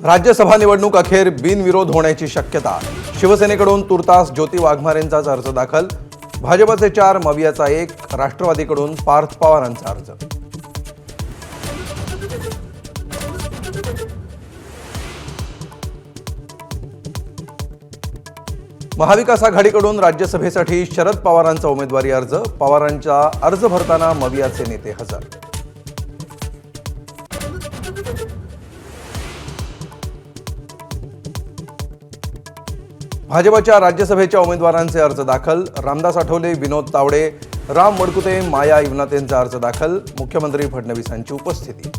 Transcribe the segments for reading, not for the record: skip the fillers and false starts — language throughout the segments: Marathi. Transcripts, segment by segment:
राज्यसभा निवडणूक अखेर बिनविरोध होण्याची शक्यता। शिवसेनेकडून तुर्तास ज्योती वाघमारेंचा अर्ज दाखल। भाजपचे 4, मवियाचा 1, राष्ट्रवादीकडून पार्थ पवारांचा अर्ज। महाविकास आघाडीकडून राज्यसभेसाठी शरद पवारांचा उमेदवारी अर्ज। पवारांचा अर्ज भरताना मवियाचे नेते हजर। भाजपच्या राज्यसभेच्या उमेदवारांचे अर्ज दाखल। रामदास आठवले, विनोद तावडे, राम वडकुते, माया इवनातेंचा अर्ज दाखल। मुख्यमंत्री फडणवीसांची उपस्थिती।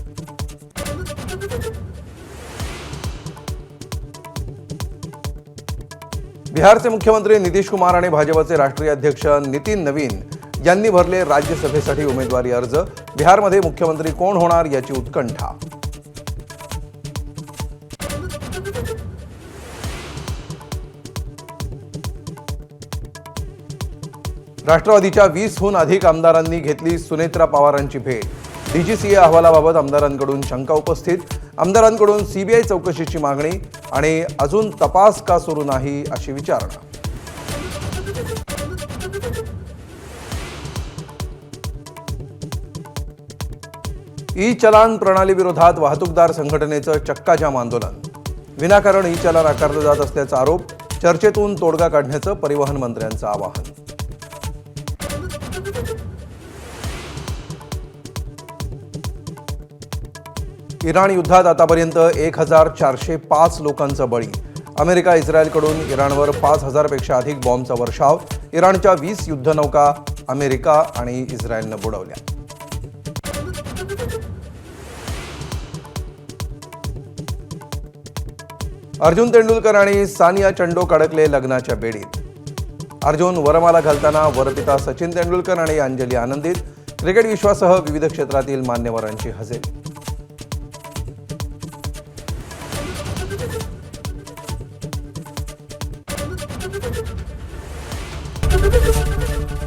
बिहारचे मुख्यमंत्री नितीश कुमार आणि भाजपचे राष्ट्रीय अध्यक्ष नितीन नवीन यांनी भरले राज्यसभेसाठी उमेदवारी अर्ज। बिहारमध्ये मुख्यमंत्री कोण होणार याची उत्कंठा। राष्ट्रवादीच्या 20हून अधिक आमदारांनी घेतली सुनेत्रा पवारांची भेट। डीजीसीए अहवालाबाबत आमदारांकडून शंका उपस्थित। आमदारांकडून सीबीआय चौकशीची मागणी आणि अजून तपास का सुरू नाही अशी विचारणा। ई चलान प्रणालीविरोधात वाहतूकदार संघटनेचं चक्काजाम आंदोलन। विनाकारण ई चलान आकारलं जात असल्याचा आरोप। चर्चेतून तोडगा काढण्याचं परिवहन मंत्र्यांचं आवाहन। इराण युद्धात आतापर्यंत 1405 लोकांचा बळी। अमेरिका इस्रायलकडून इराणवर 5000 पेक्षा अधिक बॉम्बचा वर्षाव। इराणच्या 20 युद्धनौका अमेरिका आणि इस्रायलनं बुडवल्या। अर्जुन तेंडुलकर आणि सानिया चंडोक अडकले लग्नाच्या बेडीत। अर्जुन वरमाला घालताना वरपिता सचिन तेंडुलकर आणि अंजली आनंदित। क्रिकेट विश्वासह विविध क्षेत्रातील मान्यवरांची हजेरी।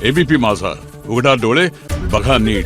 एबीपी माझा, उघडा डोळे बघा नीट।